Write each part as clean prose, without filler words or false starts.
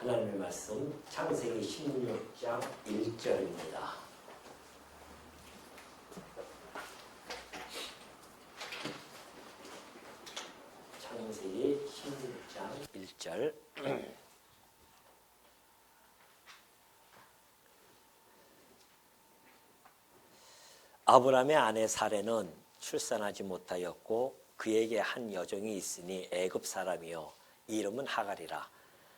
하나님의 말씀 창세기 16장 1절입니다. 창세기 16장 1절. 아브라함의 아내 사레는 출산하지 못하였고 그에게 한 여종이 있으니 애굽 사람이요 이름은 하갈이라.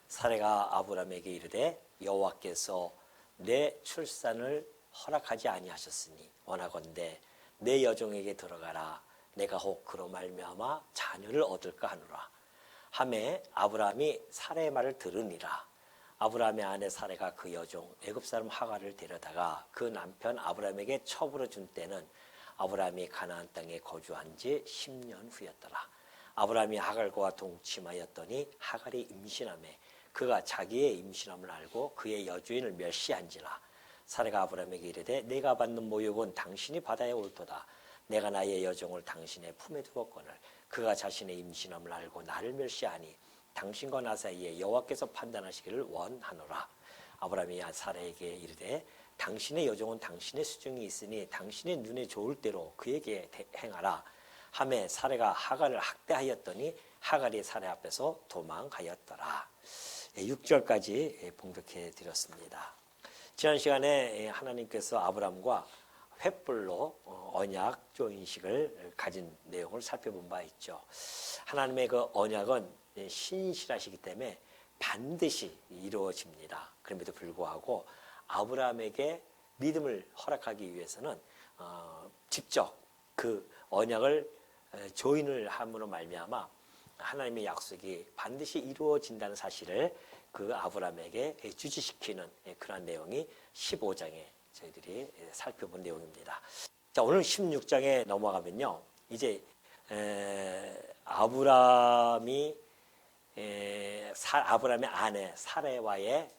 사레가 아브라함에게 이르되 여호와께서 내 출산을 허락하지 아니하셨으니 원하건대 내 여종에게 들어가라. 내가 혹 그로 말미암아 자녀를 얻을까 하노라. 하매 아브라함이 사레의 말을 들으니라. 아브라함의 아내 사레가 그 여종 애굽 사람 하갈을 데려다가 그 남편 아브라함에게 첩으로 준 때는 아브라함이 가나안 땅에 거주한 지 10년 후였더라. 아브라함이 하갈과 동침하였더니 하갈이 임신하매 그가 자기의 임신함을 알고 그의 여주인을 멸시한지라. 사레가 아브라함에게 이르되 내가 받는 모욕은 당신이 받아야 옳도다. 내가 나의 여종을 당신의 품에 두었거늘 그가 자신의 임신함을 알고 나를 멸시하니 당신과 나 사이에 여호와께서 판단하시기를 원하노라. 아브라함이 사레에게 이르되 당신의 여종은 당신의 수중이 있으니 당신의 눈에 좋을 대로 그에게 행하라. 하매 사레가 하갈을 학대하였더니 하갈이 사레 앞에서 도망하였더라. 6절까지 봉독해 드렸습니다. 지난 시간에 하나님께서 아브라함과 횃불로 언약 조인식을 가진 내용을 살펴본 바 있죠. 하나님의 그 언약은 신실하시기 때문에 반드시 이루어집니다. 그럼에도 불구하고 아브라함에게 믿음을 허락하기 위해서는 직접 그 언약을 조인을 함으로 말미암아 하나님의 약속이 반드시 이루어진다는 사실을 그 아브라함에게 주지시키는 그러한 내용이 15장에 저희들이 살펴본 내용입니다. 자, 오늘 16장에 넘어가면요, 이제 아브라함의 아내 사레와의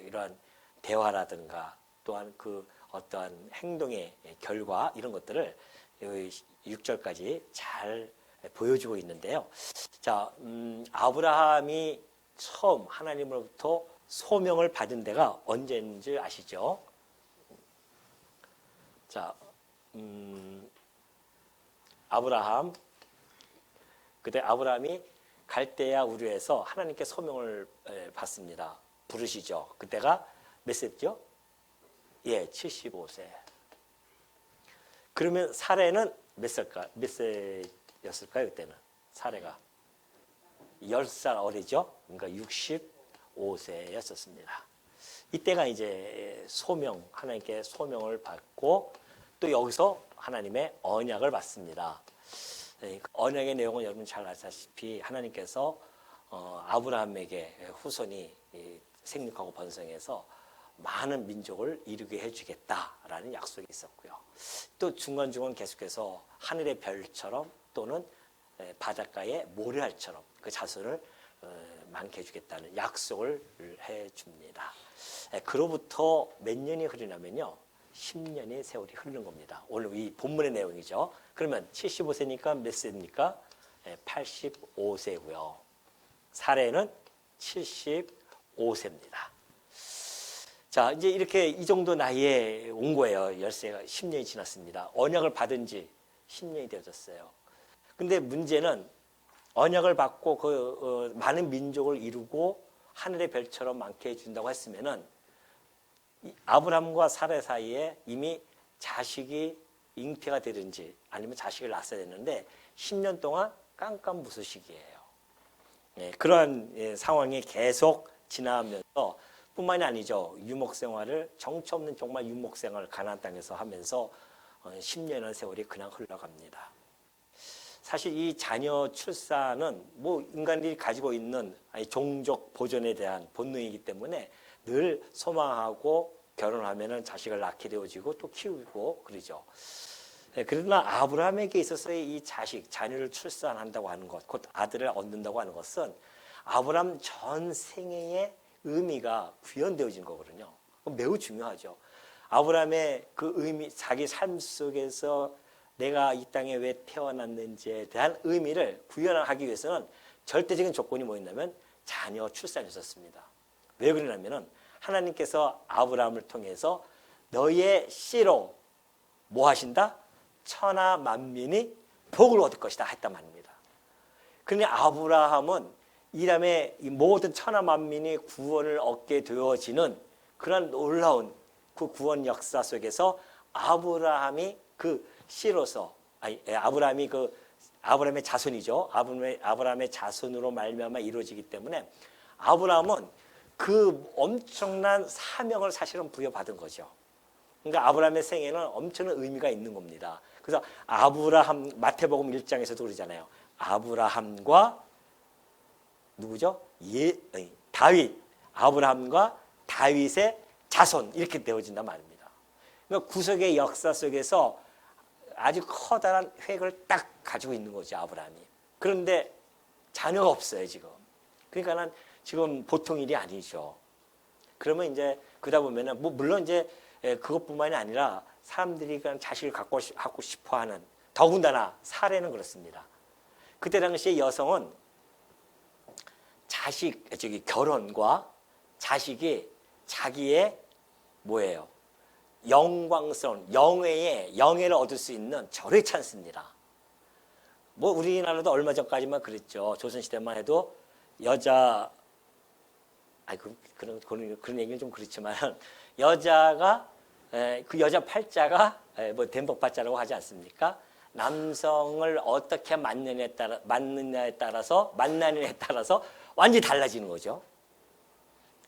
이러한 대화라든가 또한 그 어떠한 행동의 결과 이런 것들을 6절까지 잘 보여주고 있는데요. 자, 아브라함이 처음 하나님으로부터 소명을 받은 데가 언제인지 아시죠? 자, 아브라함, 그때 아브라함이 갈대아 우르에서 하나님께 소명을 받습니다. 부르시죠. 그때가 몇 세죠? 예, 75세. 그러면 사레는 몇 세였을까요? 그때는 사레가 10살 어리죠. 그러니까 65세였었습니다. 이때가 이제 하나님께 소명을 받고 또 여기서 하나님의 언약을 받습니다. 언약의 내용은 여러분 잘 아시다시피 하나님께서 아브라함에게 후손이 생육하고 번성해서 많은 민족을 이루게 해주겠다라는 약속이 있었고요. 또 중간중간 계속해서 하늘의 별처럼 또는 바닷가의 모래알처럼 그 자손을 많게 해주겠다는 약속을 해줍니다. 그로부터 몇 년이 흐르냐면요, 10년의 세월이 흐르는 겁니다. 오늘 이 본문의 내용이죠. 그러면 75세니까 몇 세입니까? 85세고요. 사레는 75세입니다. 자, 이제 이렇게 이 정도 나이에 온 거예요. 10년이 지났습니다. 언약을 받은 지 10년이 되어졌어요. 근데 문제는 언약을 받고 많은 민족을 이루고 하늘의 별처럼 많게 해준다고 했으면은 아브라함과 사레 사이에 이미 자식이 잉태가 되든지 아니면 자식을 낳았어야 됐는데 10년 동안 깜깜무소식이에요. 그러한 상황이 계속 지나면서 뿐만이 아니죠. 유목생활을 정처 없는 정말 유목생활을 가나안 땅에서 하면서 10년의 세월이 그냥 흘러갑니다. 사실 이 자녀 출산은 뭐 인간들이 가지고 있는 종족 보존에 대한 본능이기 때문에 늘 소망하고 결혼하면은 자식을 낳게 되어지고 또 키우고 그러죠. 그러나 아브라함에게 있어서의 이 자녀를 출산한다고 하는 것, 곧 아들을 얻는다고 하는 것은 아브라함 전 생애의 의미가 구현되어진 거거든요. 매우 중요하죠. 아브라함의 그 의미, 자기 삶 속에서 내가 이 땅에 왜 태어났는지에 대한 의미를 구현하기 위해서는 절대적인 조건이 뭐였냐면 자녀 출산이었습니다. 왜 그러냐면은 하나님께서 아브라함을 통해서 너의 씨로 뭐 하신다? 천하 만민이 복을 얻을 것이다 했단 말입니다. 그러니 아브라함은 이람의 모든 천하 만민이 구원을 얻게 되어지는 그런 놀라운 그 구원 역사 속에서 아브라함이 그 씨로서 아브라함이 아브라함의 자손이죠. 아브라함의 자손으로 말미암아 이루어지기 때문에 아브라함은 그 엄청난 사명을 사실은 부여받은 거죠. 그러니까 아브라함의 생애는 엄청난 의미가 있는 겁니다. 그래서 아브라함 마태복음 1장에서도 그러잖아요. 아브라함과 누구죠? 다윗. 아브라함과 다윗의 자손 이렇게 되어진단 말입니다. 그러니까 구속의 역사 속에서 아주 커다란 획을 딱 가지고 있는 거죠, 아브라함이. 그런데 자녀가 없어요, 지금. 그러니까는 지금 보통 일이 아니죠. 그러면 이제 그러다 보면은 물론 이제 그것뿐만이 아니라 사람들이 그냥 자식을 갖고 싶어 하는, 더군다나 사례는 그렇습니다. 그때 당시에 여성은 결혼과 자식이 자기의 뭐예요? 영광스러운 영예를 얻을 수 있는 절호의 찬스입니다. 뭐 우리나라도 얼마 전까지만 그랬죠. 조선시대만 해도 여자, 그런 얘기는 좀 그렇지만 여자가 그 여자 팔자가 뭐 댄복팔자라고 하지 않습니까? 남성을 어떻게 만나느냐에 따라서 완전히 달라지는 거죠.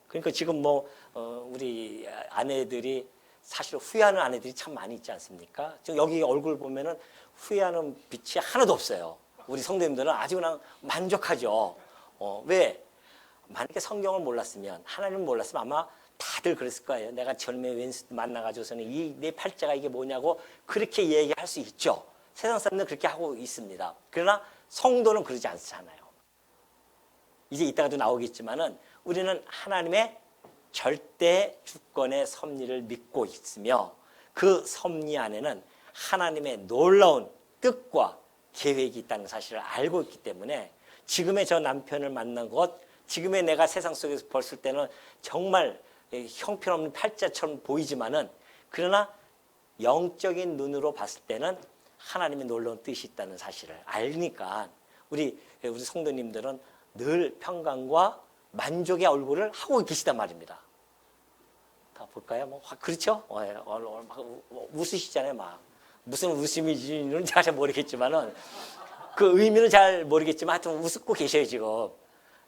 그러니까 지금 우리 아내들이 사실 후회하는 아내들이 참 많이 있지 않습니까? 지금 여기 얼굴 보면은 후회하는 빛이 하나도 없어요. 우리 성도님들은 아주 그냥 만족하죠. 왜? 만약에 성경을 몰랐으면, 하나님을 몰랐으면 아마 다들 그랬을 거예요. 내가 젊은 왼수 만나가지고서는 내 팔자가 이게 뭐냐고 그렇게 얘기할 수 있죠. 세상 사람들은 그렇게 하고 있습니다. 그러나 성도는 그러지 않잖아요. 이제 이따가도 나오겠지만은 우리는 하나님의 절대 주권의 섭리를 믿고 있으며 그 섭리 안에는 하나님의 놀라운 뜻과 계획이 있다는 사실을 알고 있기 때문에 지금의 저 남편을 만난 것, 지금의 내가 세상 속에서 봤을 때는 정말 형편없는 팔자처럼 보이지만은 그러나 영적인 눈으로 봤을 때는 하나님의 놀라운 뜻이 있다는 사실을 알니까 우리 성도님들은 늘 평강과 만족의 얼굴을 하고 계시단 말입니다. 다 볼까요? 그렇죠? 웃으시잖아요, 막. 무슨 웃음인지는 잘 모르겠지만은 그 의미는 잘 모르겠지만 하여튼 웃고 계셔요, 지금.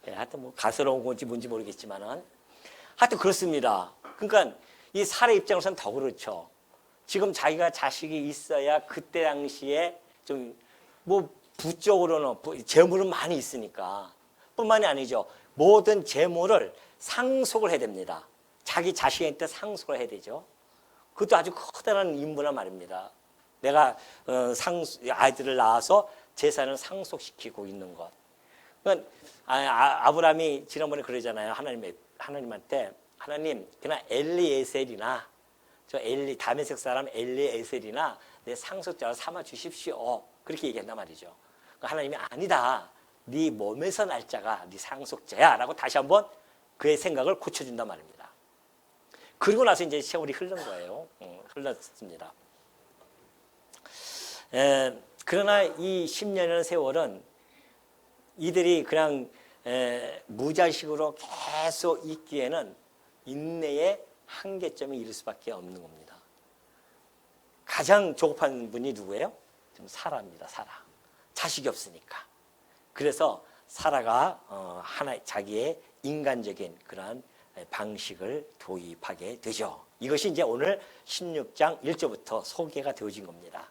하여튼 가스러운 건지 뭔지 모르겠지만은 하여튼 그렇습니다. 그러니까 이 사례 입장으로서는 더 그렇죠. 지금 자기가 자식이 있어야 그때 당시에 좀 부적으로는 재물은 많이 있으니까 뿐만이 아니죠. 모든 재물을 상속을 해야 됩니다. 자기 자식한테 상속을 해야 되죠. 그것도 아주 커다란 임무란 말입니다. 내가 아이들을 낳아서 재산을 상속시키고 있는 것. 그러니까 아브라함이 지난번에 그러잖아요. 하나님한테 하나님 그냥 엘리에셀이나 다메섹 사람 엘리에셀이나 내 상속자로 삼아 주십시오. 그렇게 얘기한단 말이죠. 그러니까 하나님이 아니다. 네 몸에서 날 자가 네 상속자야 라고 다시 한번 그의 생각을 고쳐준단 말입니다. 그리고 나서 이제 세월이 흐른 거예요. 흘렀습니다. 그러나 이 10년이라는 세월은 이들이 그냥 무자식으로 계속 있기에는 인내의 한계점에 이를 수밖에 없는 겁니다. 가장 조급한 분이 누구예요? 지금 사라입니다. 사라. 자식이 없으니까. 그래서 사라가 자기의 인간적인 그러한 방식을 도입하게 되죠. 이것이 이제 오늘 16장 1절부터 소개가 되어진 겁니다.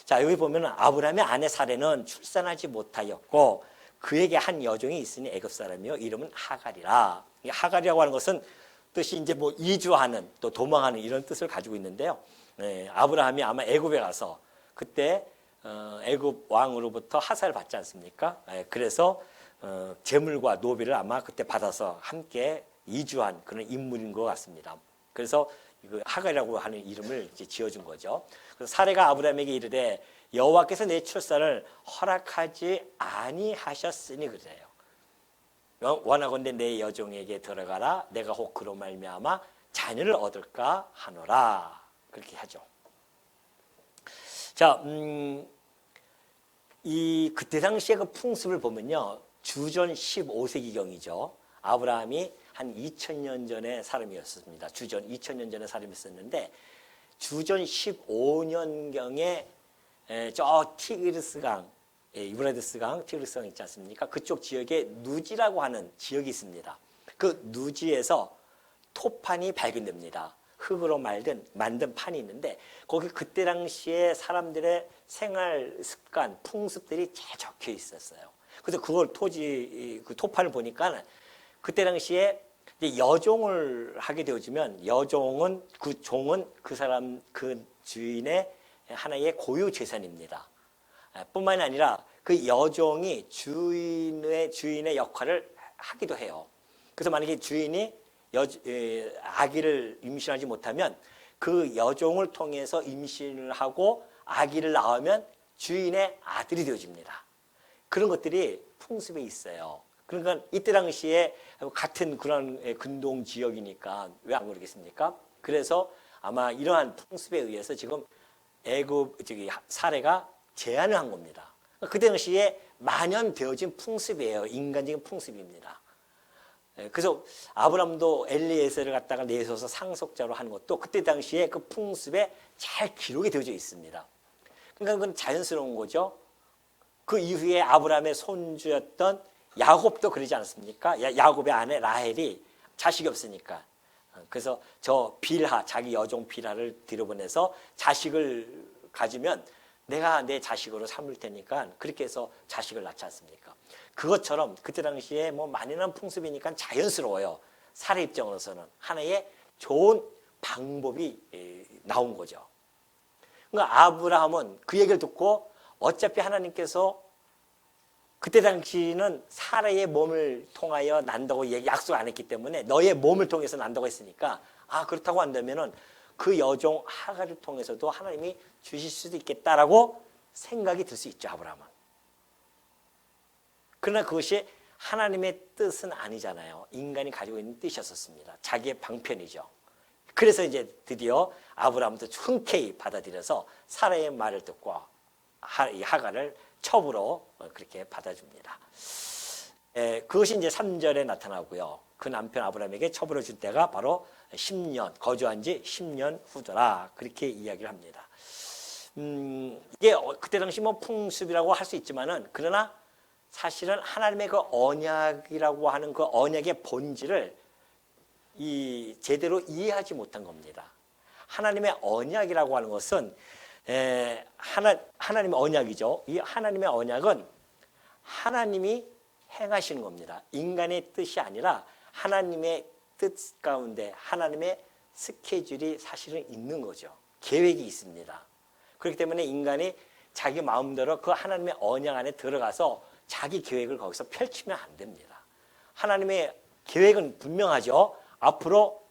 자, 여기 보면 아브라함의 아내 사레는 출산하지 못하였고 그에게 한 여종이 있으니 애굽 사람이요 이름은 하갈이라. 하갈이라고 하는 것은 뜻이 이제 이주하는 또 도망하는 이런 뜻을 가지고 있는데요. 아브라함이 아마 애굽에 가서 그때 애굽 왕으로부터 하사를 받지 않습니까? 그래서 재물과 노비를 아마 그때 받아서 함께 이주한 그런 인물인 것 같습니다. 그래서 하갈이라고 하는 이름을 이제 지어준 거죠. 그래서 사레가 아브라함에게 이르되 여호와께서 내 출산을 허락하지 아니하셨으니 그래요. 원하건대 내 여종에게 들어가라. 내가 혹 그로 말미암아 자녀를 얻을까 하노라. 그렇게 하죠. 자, 그때 당시에 그 풍습을 보면요. 주전 15세기경이죠. 아브라함이 한 2000년 전에 사람이었습니다. 주전 2000년 전에 사람이었는데 주전 15년경에 저 티그리스강, 유브라데스강, 티그리스강 있지 않습니까? 그쪽 지역에 누지라고 하는 지역이 있습니다. 그 누지에서 토판이 발견됩니다. 흙으로 만든 판이 있는데 거기 그때 당시에 사람들의 생활 습관, 풍습들이 잘 적혀 있었어요. 그래서 그걸 그 토판을 보니까 그때 당시에 이제 여종을 하게 되어지면 여종은 그 종은 그 사람 그 주인의 하나의 고유 재산입니다. 뿐만이 아니라 그 여종이 주인의 역할을 하기도 해요. 그래서 만약에 주인이 아기를 임신하지 못하면 그 여종을 통해서 임신을 하고 아기를 낳으면 주인의 아들이 되어집니다. 그런 것들이 풍습에 있어요. 그러니까 이때 당시에 같은 그런 근동 지역이니까 왜 안 그러겠습니까? 그래서 아마 이러한 풍습에 의해서 지금 사례가 제한을 한 겁니다. 그때 당시에 만연되어진 풍습이에요. 인간적인 풍습입니다. 그래서 아브람도 엘리에셀을 갖다가 내세워서 상속자로 하는 것도 그때 당시에 그 풍습에 잘 기록이 되어져 있습니다. 그러니까 그건 자연스러운 거죠. 그 이후에 아브람의 손주였던 야곱도 그러지 않습니까? 야곱의 아내 라헬이 자식이 없으니까. 그래서 저 빌하, 자기 여종 빌하를 들여보내서 자식을 가지면 내가 내 자식으로 삼을 테니까 그렇게 해서 자식을 낳지 않습니까? 그것처럼 그때 당시에 뭐 만연한 풍습이니까 자연스러워요. 사례 입장으로서는 하나의 좋은 방법이 나온 거죠. 그러니까 아브라함은 그 얘기를 듣고 어차피 하나님께서 그때 당시는 사라의 몸을 통하여 난다고 약속 안 했기 때문에 너의 몸을 통해서 난다고 했으니까 그렇다고 한다면은 그 여종 하갈을 통해서도 하나님이 주실 수도 있겠다라고 생각이 들 수 있죠, 아브라함은. 그러나 그것이 하나님의 뜻은 아니잖아요. 인간이 가지고 있는 뜻이었습니다. 자기의 방편이죠. 그래서 이제 드디어 아브라함도 흔쾌히 받아들여서 사라의 말을 듣고 하갈을 첩으로 그렇게 받아줍니다. 그것이 이제 3절에 나타나고요. 그 남편 아브라함에게 첩으로 준 때가 바로 10년, 거주한 지 10년 후더라. 그렇게 이야기를 합니다. 이게 그때 당시 뭐 풍습이라고 할 수 있지만은 그러나 사실은 하나님의 그 언약이라고 하는 그 언약의 본질을 제대로 이해하지 못한 겁니다. 하나님의 언약이라고 하는 것은 하나님의 언약이죠. 이 하나님의 언약은 하나님이 행하시는 겁니다. 인간의 뜻이 아니라 하나님의 뜻 가운데 하나님의 스케줄이 사실은 있는 거죠. 계획이 있습니다. 그렇기 때문에 인간이 자기 마음대로 그 하나님의 언약 안에 들어가서 자기 계획을 거기서 펼치면 안 됩니다. 하나님의 계획은 분명하죠. 앞으로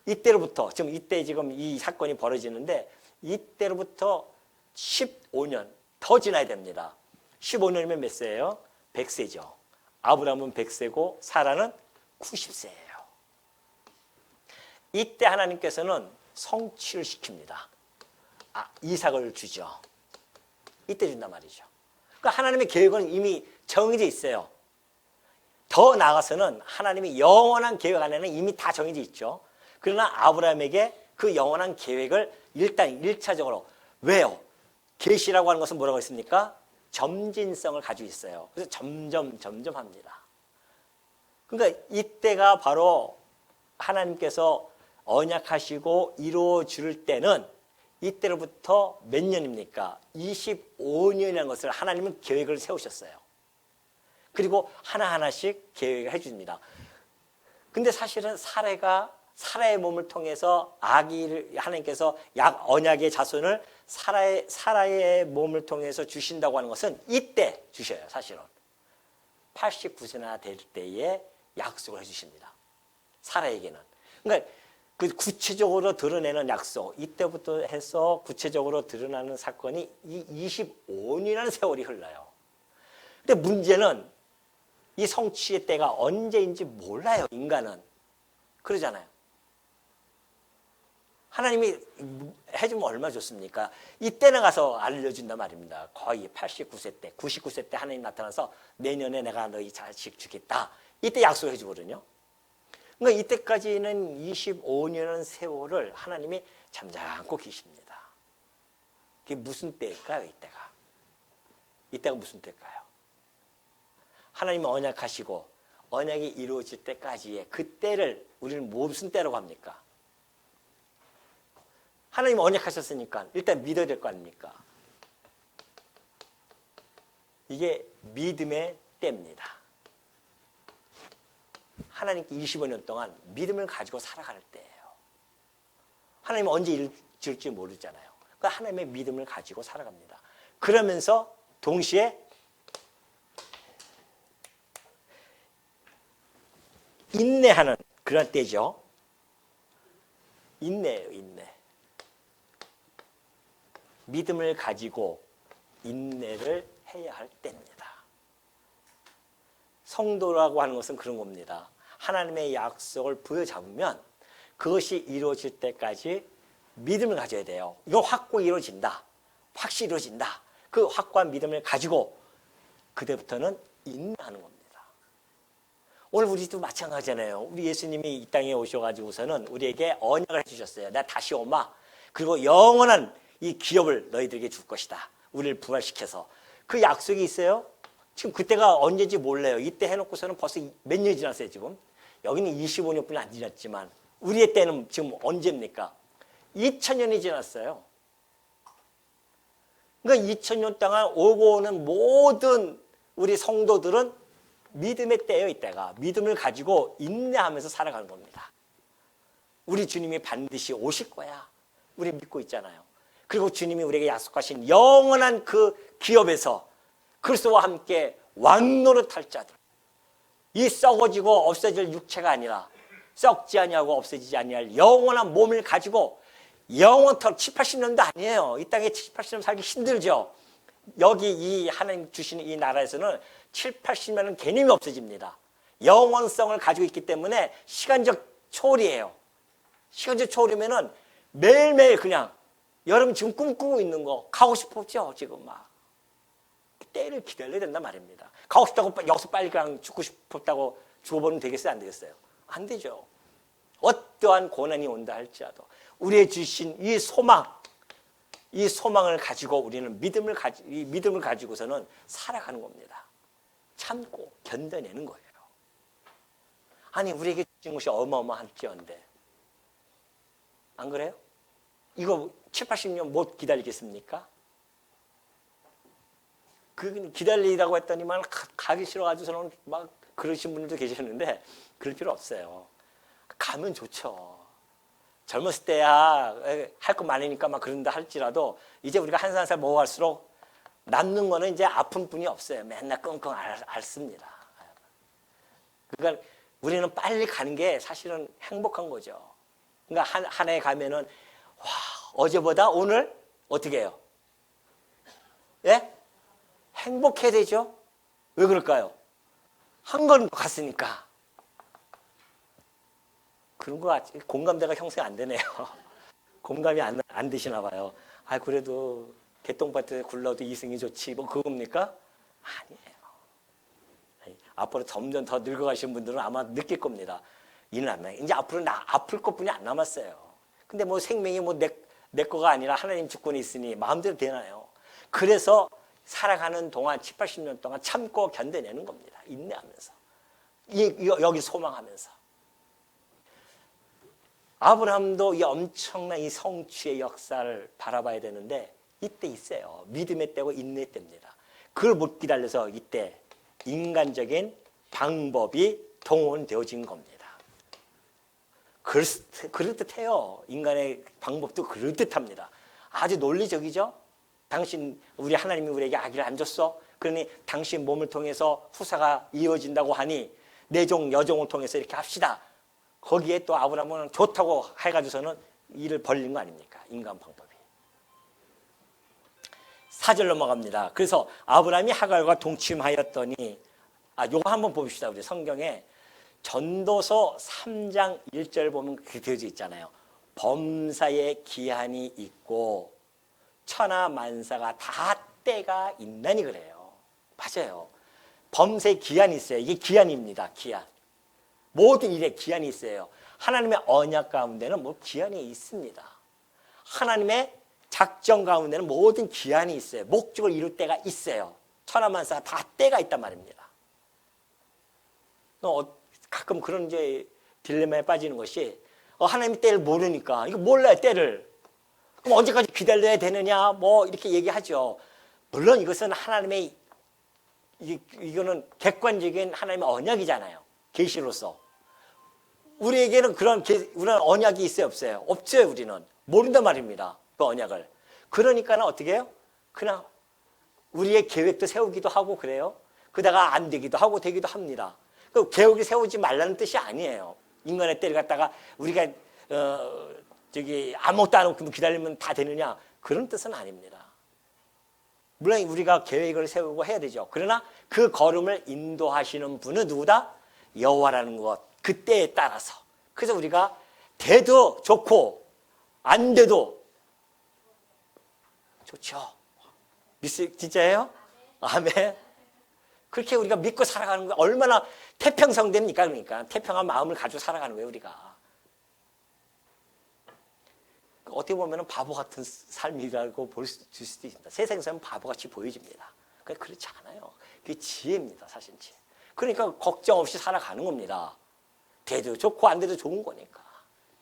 이때로부터 지금 이 사건이 벌어지는데 이때로부터 15년 더 지나야 됩니다. 15년이면 몇 세예요? 100세죠. 아브라함은 100세고 사라는 90세예요. 이때 하나님께서는 성취를 시킵니다. 이삭을 주죠. 이때 준단 말이죠. 그러니까 하나님의 계획은 이미 정해져 있어요. 더 나아가서는 하나님의 영원한 계획 안에는 이미 다 정해져 있죠. 그러나 아브라함에게 그 영원한 계획을 일단 1차적으로 왜요? 계시라고 하는 것은 뭐라고 했습니까? 점진성을 가지고 있어요. 그래서 점점 합니다. 그러니까 이때가 바로 하나님께서 언약하시고 이루어 줄 때는 이때로부터 몇 년입니까? 25년이라는 것을 하나님은 계획을 세우셨어요. 그리고 하나하나씩 계획을 해줍니다. 근데 사실은 사라의 몸을 통해서 아기를 하나님께서 언약의 자손을 사라의 몸을 통해서 주신다고 하는 것은 이때 주셔요. 사실은 89세나 될 때에 약속을 해주십니다. 사라에게는. 그러니까 그 구체적으로 드러내는 약속, 이때부터 해서 구체적으로 드러나는 사건이 이 25년이라는 세월이 흘러요. 근데 문제는 이 성취의 때가 언제인지 몰라요, 인간은. 그러잖아요. 하나님이 해주면 얼마나 좋습니까? 이때는 가서 알려준단 말입니다. 거의 89세 때, 99세 때 하나님 나타나서 내년에 내가 너희 자식 주겠다. 이때 약속해 주거든요. 그러니까 이때까지는 25년의 세월을 하나님이 잠잠고 계십니다. 그게 무슨 때일까요, 이때가? 이때가 무슨 때일까요? 하나님이 언약하시고 언약이 이루어질 때까지의 그 때를 우리는 무슨 때라고 합니까? 하나님이 언약하셨으니까 일단 믿어야 될 거 아닙니까? 이게 믿음의 때입니다. 하나님께 25년 동안 믿음을 가지고 살아갈 때예요. 하나님은 언제 이룰지 모르잖아요. 그러니까 하나님의 믿음을 가지고 살아갑니다. 그러면서 동시에 인내하는 그런 때죠. 인내예요, 인내. 믿음을 가지고 인내를 해야 할 때입니다. 성도라고 하는 것은 그런 겁니다. 하나님의 약속을 부여잡으면 그것이 이루어질 때까지 믿음을 가져야 돼요. 이거 확고히 이루어진다. 확실히 이루어진다. 그 확고한 믿음을 가지고 그때부터는 인내하는 겁니다. 오늘 우리도 마찬가지잖아요. 우리 예수님이 이 땅에 오셔가지고서는 우리에게 언약을 해주셨어요. 나 다시 오마. 그리고 영원한 이 기업을 너희들에게 줄 것이다. 우리를 부활시켜서. 그 약속이 있어요. 지금 그때가 언제인지 몰라요. 이때 해놓고서는 벌써 몇 년이 지났어요, 지금. 여기는 25년뿐이 안 지났지만 우리의 때는 지금 언제입니까? 2000년이 지났어요. 그러니까 2000년 동안 오고 오는 모든 우리 성도들은 믿음의 때예요, 이때가. 믿음을 가지고 인내하면서 살아가는 겁니다. 우리 주님이 반드시 오실 거야. 우리 믿고 있잖아요. 그리고 주님이 우리에게 약속하신 영원한 그 기업에서 그리스도와 함께 왕노릇할 자들, 이 썩어지고 없어질 육체가 아니라 썩지 아니하고 없어지지 아니할 영원한 몸을 가지고 영원토록 7, 80년도 아니에요. 이 땅에 7, 80년 살기 힘들죠. 여기 이 하나님 주시는 이 나라에서는 7, 80년은 개념이 없어집니다. 영원성을 가지고 있기 때문에 시간적 초월이에요. 시간적 초월이면은 매일매일 그냥 여러분 지금 꿈꾸고 있는 거 가고 싶었죠, 지금 막. 때를 기다려야 된단 말입니다. 가고 싶다고 여기서 빨리 그냥 죽고 싶었다고 죽어버리면 되겠어요, 안 되겠어요? 안 되죠. 어떠한 고난이 온다 할지라도 우리의 주신 이 소망, 이 소망을 가지고 우리는 이 믿음을 가지고서는 살아가는 겁니다. 참고 견뎌내는 거예요. 아니 우리에게 주신 것이 어마어마할지언데 안 그래요? 이거 7, 80년 못 기다리겠습니까? 그 기다리라고 했더니만 가기 싫어가지고서는 막 그러신 분들도 계셨는데 그럴 필요 없어요. 가면 좋죠. 젊었을 때야 할 거 많으니까 막 그런다 할지라도 이제 우리가 한 살 먹어갈수록 남는 거는 이제 아픔뿐이 없어요. 맨날 끙끙 앓습니다. 그러니까 우리는 빨리 가는 게 사실은 행복한 거죠. 그러니까 한 해 가면은 와 어제보다 오늘 어떻게 해요? 예? 행복해야 되죠? 왜 그럴까요? 한 걸음 더 갔으니까. 그런 거 같지. 공감대가 형성이 안 되네요. 공감이 안 되시나 봐요. 아, 그래도 개똥밭에 굴러도 이승이 좋지. 뭐 그겁니까? 아니에요. 앞으로 점점 더 늙어가시는 분들은 아마 느낄 겁니다. 이제 앞으로 아플 것뿐이 안 남았어요. 근데 뭐 생명이 뭐 내 거가 아니라 하나님 주권이 있으니 마음대로 되나요? 그래서 살아가는 동안 7, 80년 동안 참고 견뎌내는 겁니다. 인내하면서. 여기 소망하면서. 아브라함도 이 엄청난 이 성취의 역사를 바라봐야 되는데 이때 있어요. 믿음의 때고 인내의 때입니다. 그걸 못 기다려서 이때 인간적인 방법이 동원되어진 겁니다. 그럴듯해요. 인간의 방법도 그럴듯합니다. 아주 논리적이죠. 당신 우리 하나님이 우리에게 아기를 안 줬어. 그러니 당신 몸을 통해서 후사가 이어진다고 하니 내 종 여종을 통해서 이렇게 합시다. 거기에 또 아브라함은 좋다고 해가지고서는 일을 벌린 거 아닙니까? 인간 방법이. 4절 넘어갑니다. 그래서 아브라함이 하갈과 동침하였더니 요거 한번 봅시다. 우리 성경에 전도서 3장 1절 보면 그렇게 되어져 있잖아요. 범사에 기한이 있고 천하 만사가 다 때가 있나니 그래요. 맞아요. 범사에 기한이 있어요. 이게 기한입니다. 기한. 모든 일에 기한이 있어요. 하나님의 언약 가운데는 뭐 기한이 있습니다. 하나님의 작정 가운데는 모든 기한이 있어요. 목적을 이룰 때가 있어요. 천하 만사가 다 때가 있단 말입니다. 가끔 그런 이제 딜레마에 빠지는 것이 하나님이 때를 모르니까 이거 몰라요. 때를. 그럼 언제까지 기다려야 되느냐 뭐 이렇게 얘기하죠. 물론 이것은 하나님의 이거는 객관적인 하나님의 언약이잖아요. 계시로서. 우리에게는 우리는 언약이 있어요, 없어요? 없어요, 우리는. 모른단 말입니다. 그 언약을. 그러니까는 어떻게 해요? 그냥 우리의 계획도 세우기도 하고 그래요. 그러다가 안 되기도 하고 되기도 합니다. 그 계획을 세우지 말라는 뜻이 아니에요. 인간의 때를 갖다가 우리가 아무것도 안 하고 기다리면 다 되느냐? 그런 뜻은 아닙니다. 물론 우리가 계획을 세우고 해야 되죠. 그러나 그 걸음을 인도하시는 분은 누구다? 여호와라는 것. 그 때에 따라서. 그래서 우리가 돼도 좋고 안 돼도 좋죠. 진짜예요? 아멘. 그렇게 우리가 믿고 살아가는 거 얼마나 태평성됩니까? 그러니까 태평한 마음을 가지고 살아가는 거예요, 우리가. 어떻게 보면 바보 같은 삶이라고 볼 수도 있습니다. 세상에서는 바보같이 보여집니다. 그렇지 않아요. 그게 지혜입니다, 사실 지혜. 그러니까 걱정 없이 살아가는 겁니다. 돼도 좋고 안 돼도 좋은 거니까.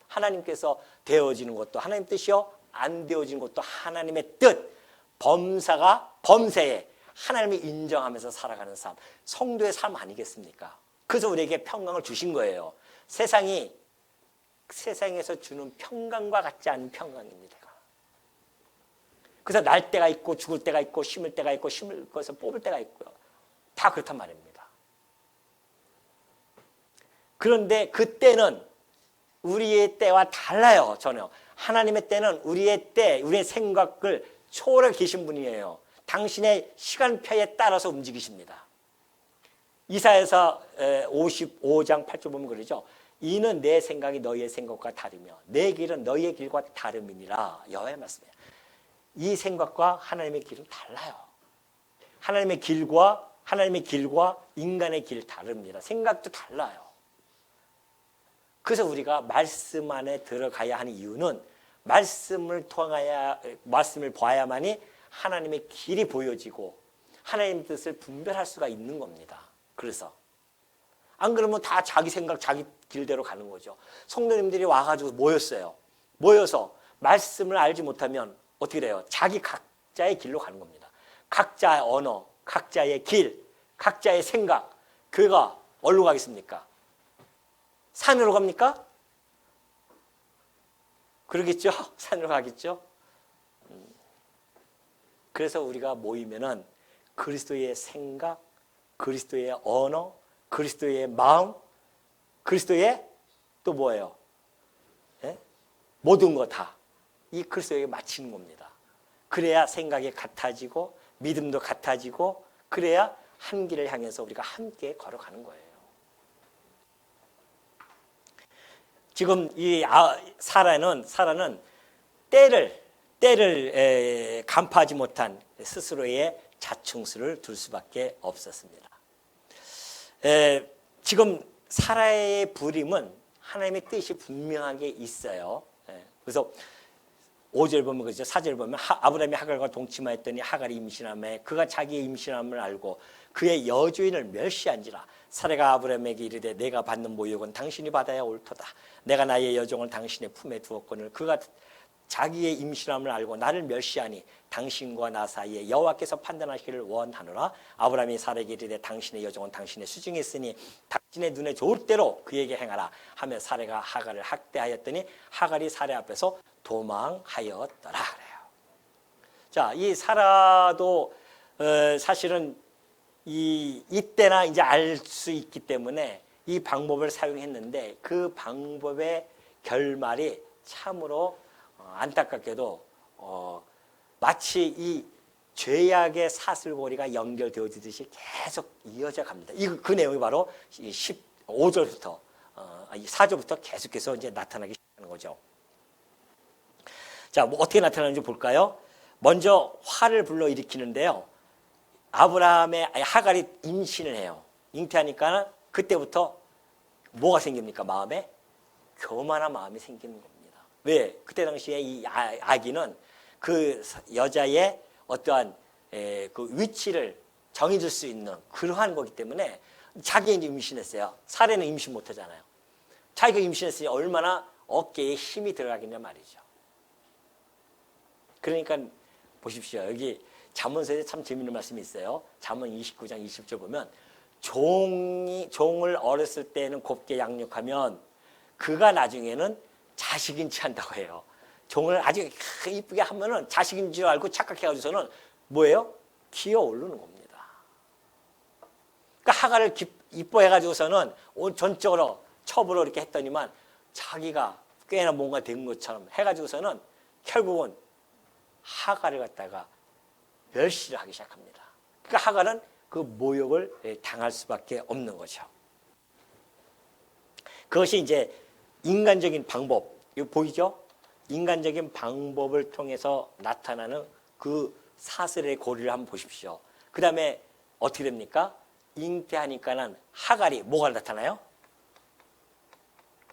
하나님께서 되어지는 것도 하나님 뜻이요, 안 되어지는 것도 하나님의 뜻. 범사에 하나님이 인정하면서 살아가는 삶, 성도의 삶 아니겠습니까? 그래서 우리에게 평강을 주신 거예요. 세상에서 주는 평강과 같지 않은 평강입니다. 그래서 날 때가 있고 죽을 때가 있고 심을 때가 있고 심을 것을 뽑을 때가 있고요. 다 그렇단 말입니다. 그런데 그 때는 우리의 때와 달라요. 전혀. 하나님의 때는 우리의 때, 우리의 생각을 초월해 계신 분이에요. 당신의 시간표에 따라서 움직이십니다. 이사야서 55장 8절 보면 그러죠. 이는 내 생각이 너희의 생각과 다르며 내 길은 너희의 길과 다름이니라. 여호와의 말씀이에요. 이 생각과 하나님의 길은 달라요. 하나님의 길과 인간의 길 다릅니다. 생각도 달라요. 그래서 우리가 말씀 안에 들어가야 하는 이유는 말씀을 봐야만이 하나님의 길이 보여지고 하나님의 뜻을 분별할 수가 있는 겁니다. 그래서 안 그러면 다 자기 생각, 자기 길대로 가는 거죠. 성도님들이 와가지고 모여서 말씀을 알지 못하면 어떻게 돼요? 자기 각자의 길로 가는 겁니다. 각자의 언어, 각자의 길, 각자의 생각. 그가 어디로 가겠습니까? 산으로 갑니까? 그러겠죠? 산으로 가겠죠? 그래서 우리가 모이면은 그리스도의 생각, 그리스도의 언어, 그리스도의 마음, 그리스도의 또 뭐예요? 예? 모든 거 다 이 그리스도에게 맞추는 겁니다. 그래야 생각이 같아지고 믿음도 같아지고 그래야 한 길을 향해서 우리가 함께 걸어가는 거예요. 지금 이 사라는 때를 간파하지 못한 스스로의 자충수를 둘 수밖에 없었습니다. 지금 사라의 부림은 하나님의 뜻이 분명하게 있어요. 그래서 5절 보면 그렇죠. 4절 보면 아브라함이 하갈과 동침하였더니 하갈이 임신하매 그가 자기의 임신함을 알고 그의 여주인을 멸시한지라. 사라가 아브라함에게 이르되 내가 받는 모욕은 당신이 받아야 옳도다. 내가 나의 여종을 당신의 품에 두었거늘 그가 자기의 임신함을 알고 나를 멸시하니 당신과 나 사이에 여호와께서 판단하시기를 원하노라. 아브라함이 사라에게 이르되 당신의 여종은 당신의 수중에 있으니 당신의 눈에 좋을 대로 그에게 행하라 하며 사라가 하갈을 학대하였더니 하갈이 사라 앞에서 도망하였더라 그래요. 자, 이 사라도 사실은 이때나 이제 알 수 있기 때문에 이 방법을 사용했는데 그 방법의 결말이 참으로 안타깝게도 마치 이 죄악의 사슬고리가 연결되어지듯이 계속 이어져 갑니다. 그 내용이 바로 15절부터 4절부터 계속해서 이제 나타나기 시작하는 거죠. 자, 뭐 어떻게 나타나는지 볼까요? 먼저 화를 불러일으키는데요. 아브라함의 하갈이 임신을 해요. 잉태하니까 그때부터 뭐가 생깁니까? 마음에 교만한 마음이 생기는 겁니다. 왜? 그때 당시에 이 아기는 그 여자의 어떠한 그 위치를 정해줄 수 있는 그러한 거기 때문에 자기가 이제 임신했어요. 사례는 임신 못하잖아요. 자기가 임신했으니 얼마나 어깨에 힘이 들어가겠냐 말이죠. 그러니까 보십시오. 여기 잠언서에 참 재미있는 말씀이 있어요. 잠언 29장 20절 보면 종을 어렸을 때는 곱게 양육하면 그가 나중에는 자식인 체 한다고 해요. 종을 아주 이쁘게 하면은 자식인 줄 알고 착각해가지고서는 뭐예요? 기어 오르는 겁니다. 그러니까 하갈을 이뻐해가지고서는 전적으로 첩으로 이렇게 했더니만 자기가 꽤나 뭔가 된 것처럼 해가지고서는 결국은 하갈을 갖다가 멸시를 하기 시작합니다. 그러니까 하갈은 그 모욕을 당할 수밖에 없는 거죠. 그것이 이제 인간적인 방법, 이거 보이죠? 인간적인 방법을 통해서 나타나는 그 사슬의 고리를 한번 보십시오. 그 다음에 어떻게 됩니까? 잉태하니까는 하갈이 뭐가 나타나요?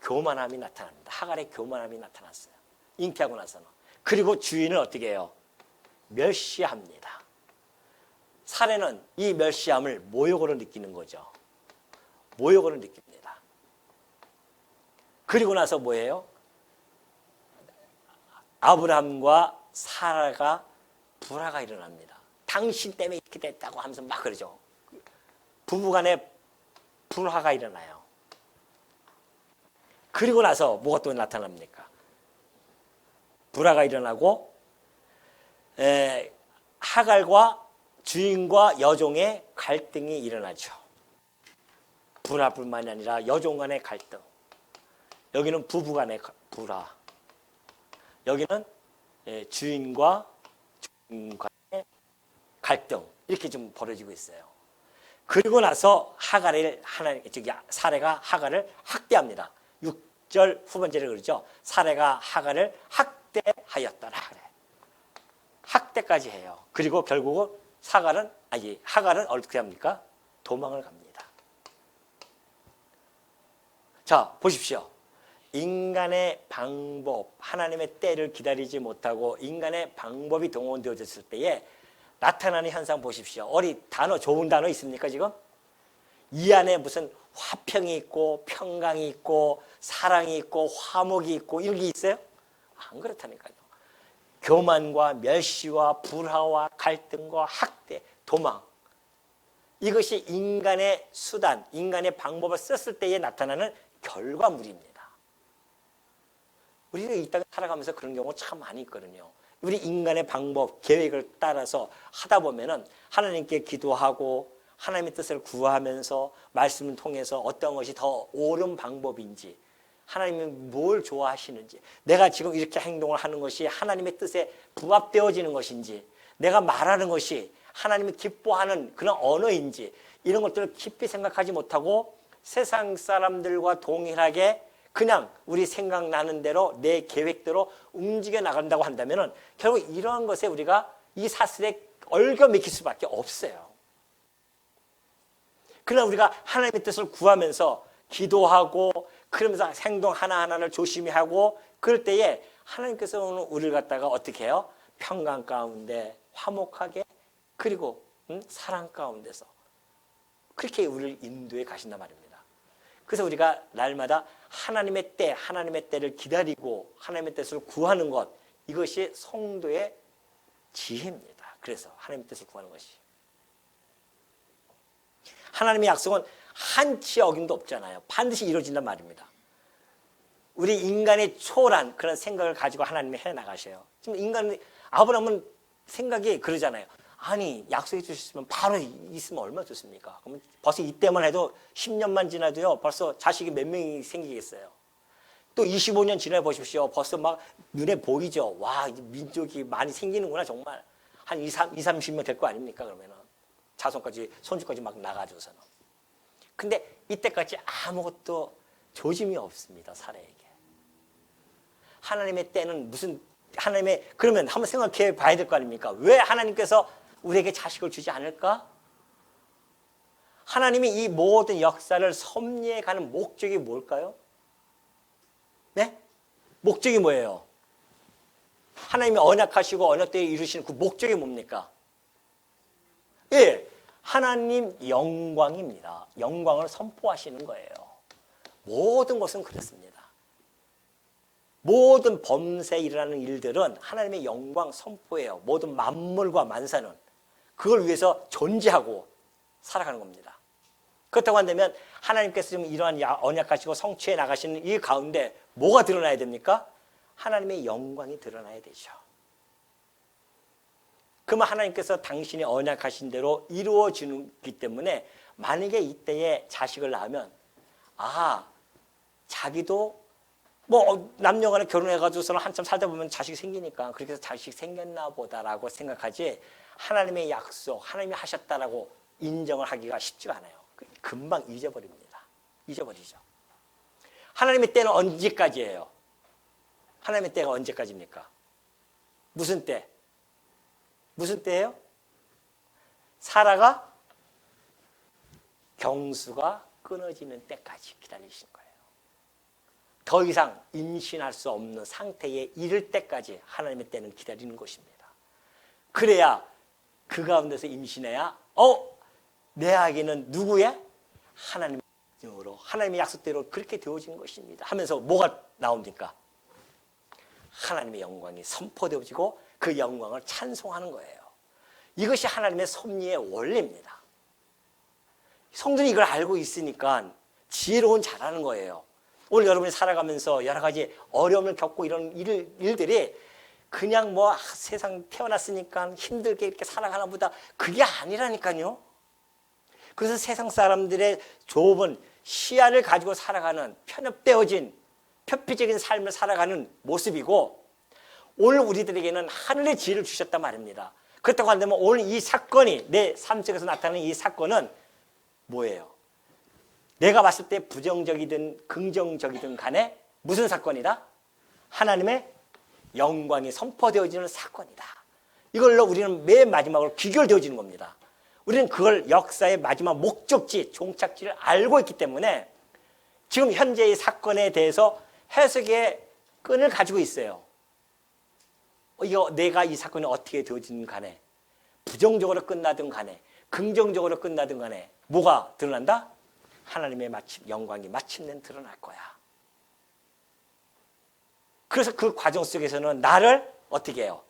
교만함이 나타납니다. 하갈의 교만함이 나타났어요. 잉태하고 나서는. 그리고 주인을 어떻게 해요? 멸시합니다. 사례는 이 멸시함을 모욕으로 느끼는 거죠. 모욕으로 느낍니다. 그리고 나서 뭐예요? 아브라함과 사라가 불화가 일어납니다. 당신 때문에 이렇게 됐다고 하면서 막 그러죠. 부부간에 불화가 일어나요. 그리고 나서 뭐가 또 나타납니까? 불화가 일어나고 하갈과 주인과 여종의 갈등이 일어나죠. 불화뿐만이 아니라 여종 간의 갈등. 여기는 부부 간의 불화. 여기는 주인과 주인 간의 갈등. 이렇게 좀 벌어지고 있어요. 그리고 나서 사례가 하갈을 학대합니다. 6절 후반절에 그러죠. 사례가 하갈을 학대하였더라. 그래. 학대까지 해요. 그리고 결국은 하갈은 어떻게 합니까? 도망을 갑니다. 자, 보십시오. 인간의 방법, 하나님의 때를 기다리지 못하고 인간의 방법이 동원되어졌을 때에 나타나는 현상 보십시오. 좋은 단어 있습니까, 지금? 이 안에 무슨 화평이 있고, 평강이 있고, 사랑이 있고, 화목이 있고, 이런 게 있어요? 안 그렇다니까요. 교만과 멸시와 불화와 갈등과 학대, 도망. 이것이 인간의 수단, 인간의 방법을 썼을 때에 나타나는 결과물입니다. 우리가 이 땅에 살아가면서 그런 경우가 참 많이 있거든요. 우리 인간의 방법, 계획을 따라서 하다 보면은 하나님께 기도하고 하나님의 뜻을 구하면서 말씀을 통해서 어떤 것이 더 옳은 방법인지, 하나님이 뭘 좋아하시는지, 내가 지금 이렇게 행동을 하는 것이 하나님의 뜻에 부합되어지는 것인지, 내가 말하는 것이 하나님이 기뻐하는 그런 언어인지, 이런 것들을 깊이 생각하지 못하고 세상 사람들과 동일하게 그냥 우리 생각나는 대로 내 계획대로 움직여 나간다고 한다면 결국 이러한 것에 우리가 이 사슬에 얽혀매길 수밖에 없어요. 그러나 우리가 하나님의 뜻을 구하면서 기도하고 그러면서 행동 하나하나를 조심히 하고 그럴 때에 하나님께서는 우리를 갖다가 어떻게 해요? 평강 가운데 화목하게 그리고 사랑 가운데서 그렇게 우리를 인도해 가신단 말입니다. 그래서 우리가 날마다 하나님의 때를 기다리고 하나님의 뜻을 구하는 것, 이것이 성도의 지혜입니다. 그래서 하나님의 뜻을 구하는 것이. 하나님의 약속은 한치 어김도 없잖아요. 반드시 이루어진단 말입니다. 우리 인간의 초월한 그런 생각을 가지고 하나님이 해나가셔요. 지금 아브라함은 생각이 그러잖아요. 아니, 약속해 주셨으면 바로 있으면 얼마나 좋습니까? 그러면 벌써 이때만 해도 10년만 지나도요, 벌써 자식이 몇 명이 생기겠어요. 또 25년 지나 보십시오. 벌써 막 눈에 보이죠. 와, 이제 민족이 많이 생기는구나, 정말. 한 30명 될 거 아닙니까? 그러면은 자손까지 손주까지 막 나가줘서는. 근데 이때까지 아무것도 조짐이 없습니다. 사라에게. 하나님의 때는 무슨 하나님의 그러면 한번 생각해 봐야 될 거 아닙니까? 왜 하나님께서 우리에게 자식을 주지 않을까? 하나님이 이 모든 역사를 섭리해 가는 목적이 뭘까요? 네? 목적이 뭐예요? 하나님이 언약하시고 언약대로 이루시는 그 목적이 뭡니까? 예, 하나님 영광입니다. 영광을 선포하시는 거예요. 모든 것은 그렇습니다. 모든 범세에 일어나는 일들은 하나님의 영광 선포예요. 모든 만물과 만사는 그걸 위해서 존재하고 살아가는 겁니다. 그렇다고 한다면 하나님께서 지금 이러한 언약하시고 성취해 나가시는 이 가운데 뭐가 드러나야 됩니까? 하나님의 영광이 드러나야 되죠. 그러면 하나님께서 당신이 언약하신 대로 이루어지기 때문에 만약에 이때에 자식을 낳으면 자기도 뭐 남녀간에 결혼해가지고서는 한참 살다 보면 자식이 생기니까 그렇게 해서 자식 생겼나 보다라고 생각하지 하나님의 약속, 하나님이 하셨다라고 인정을 하기가 쉽지가 않아요. 금방 잊어버립니다. 잊어버리죠. 하나님의 때는 언제까지예요? 하나님의 때가 언제까지입니까? 무슨 때? 무슨 때예요? 사라가 경수가 끊어지는 때까지 기다리신 거예요. 더 이상 임신할 수 없는 상태에 이를 때까지 하나님의 때는 기다리는 것입니다. 그래야 그 가운데서 임신해야 내 아기는 누구의? 하나님으로 하나님의 약속대로 그렇게 되어진 것입니다 하면서 뭐가 나옵니까? 하나님의 영광이 선포되어지고 그 영광을 찬송하는 거예요. 이것이 하나님의 섭리의 원리입니다. 성도들이 이걸 알고 있으니까 지혜로운 잘하는 거예요. 오늘 여러분이 살아가면서 여러 가지 어려움을 겪고 이런 일들이 그냥 뭐 세상 태어났으니까 힘들게 이렇게 살아가나 보다 그게 아니라니까요. 그래서 세상 사람들의 좁은 시야를 가지고 살아가는 편협되어진 표피적인 삶을 살아가는 모습이고 오늘 우리들에게는 하늘의 지혜를 주셨단 말입니다. 그렇다고 한다면 오늘 이 사건이 내 삶 속에서 나타나는 이 사건은 뭐예요? 내가 봤을 때 부정적이든 긍정적이든 간에 무슨 사건이다? 하나님의 영광이 선포되어지는 사건이다. 이걸로 우리는 맨 마지막으로 귀결되어지는 겁니다. 우리는 그걸 역사의 마지막 목적지, 종착지를 알고 있기 때문에 지금 현재의 사건에 대해서 해석의 끈을 가지고 있어요. 내가 이 사건이 어떻게 되어지든 간에 부정적으로 끝나든 간에 긍정적으로 끝나든 간에 뭐가 드러난다? 하나님의 영광이 마침내 드러날 거야. 그래서 그 과정 속에서는 나를 어떻게 해요?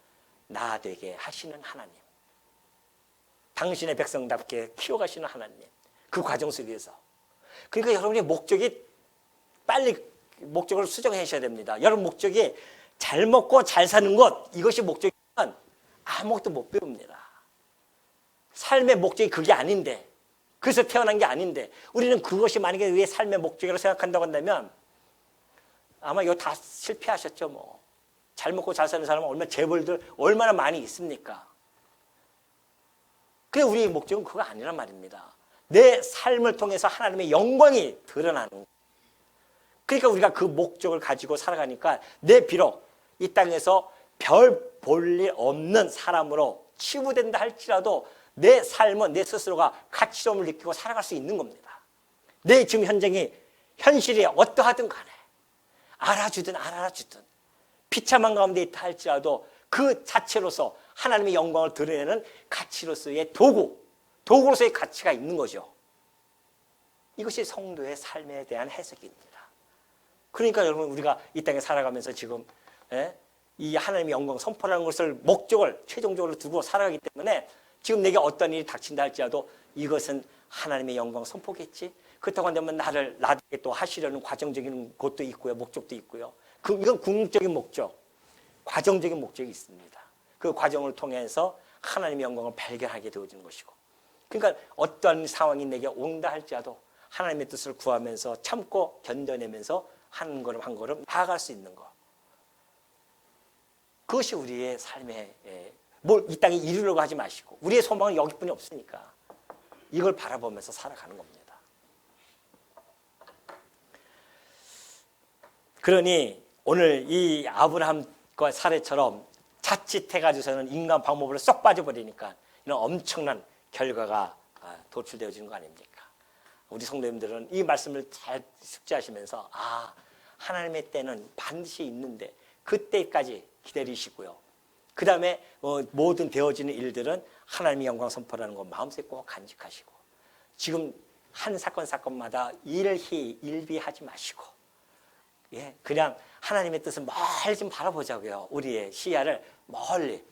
나 되게 하시는 하나님. 당신의 백성답게 키워가시는 하나님. 그 과정 속에서. 그러니까 여러분의 목적이 빨리 목적을 수정하셔야 됩니다. 여러분 목적이 잘 먹고 잘 사는 것 이것이 목적이면 아무것도 못 배웁니다. 삶의 목적이 그게 아닌데 그래서 태어난 게 아닌데 우리는 그것이 만약에 왜 삶의 목적이라고 생각한다고 한다면 아마 이거 다 실패하셨죠. 뭐. 잘 먹고 잘 사는 사람은 얼마나 재벌들 얼마나 많이 있습니까? 근데 우리의 목적은 그거 아니란 말입니다. 내 삶을 통해서 하나님의 영광이 드러나는 거예요. 그러니까 우리가 그 목적을 가지고 살아가니까 내 비록 이 땅에서 별 볼 일 없는 사람으로 치부된다 할지라도 내 삶은 내 스스로가 가치로움을 느끼고 살아갈 수 있는 겁니다. 내 지금 현실이 어떠하든 간에 알아주든 안 알아주든 비참한 가운데 있다 할지라도 그 자체로서 하나님의 영광을 드러내는 가치로서의 도구로서의 가치가 있는 거죠. 이것이 성도의 삶에 대한 해석입니다. 그러니까 여러분 우리가 이 땅에 살아가면서 지금 이 하나님의 영광 선포라는 것을 목적을 최종적으로 두고 살아가기 때문에 지금 내게 어떤 일이 닥친다 할지라도 이것은 하나님의 영광 선포겠지. 그렇다고 한다면 나에게 또 하시려는 과정적인 것도 있고요. 목적도 있고요. 이건 궁극적인 목적, 과정적인 목적이 있습니다. 그 과정을 통해서 하나님의 영광을 발견하게 되어지는 것이고 그러니까 어떤 상황이 내게 온다 할지라도 하나님의 뜻을 구하면서 참고 견뎌내면서 한 걸음 한 걸음 나아갈 수 있는 것. 그것이 우리의 삶의 뭘 이 땅에 이루려고 하지 마시고 우리의 소망은 여기뿐이 없으니까 이걸 바라보면서 살아가는 겁니다. 그러니 오늘 이 아브라함과 사례처럼 자칫해가지고서는 인간 방법으로 쏙 빠져버리니까 이런 엄청난 결과가 도출되어지는 거 아닙니까? 우리 성도님들은 이 말씀을 잘 숙지하시면서 하나님의 때는 반드시 있는데 그때까지 기다리시고요. 그 다음에 모든 되어지는 일들은 하나님의 영광 선포라는 거 마음속에 꼭 간직하시고 지금 한 사건마다 일비하지 마시고 그냥 하나님의 뜻을 멀리 좀 바라보자고요. 우리의 시야를 멀리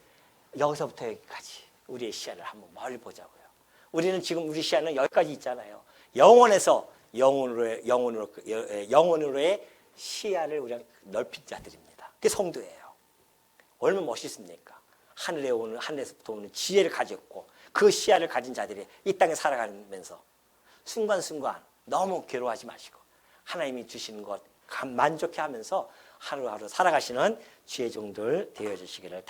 여기서부터 여기까지 우리의 시야를 한번 멀리 보자고요. 우리는 지금 우리 시야는 여기까지 있잖아요. 영원에서 영원으로의 시야를 우리가 넓힌 자들입니다. 그게 성도예요. 얼마나 멋있습니까? 하늘에서부터 오는 지혜를 가졌고 그 시야를 가진 자들이 이 땅에 살아가면서 순간순간 너무 괴로워하지 마시고 하나님이 주시는 것 만족해하면서 하루하루 살아가시는 지혜종들 되어주시기를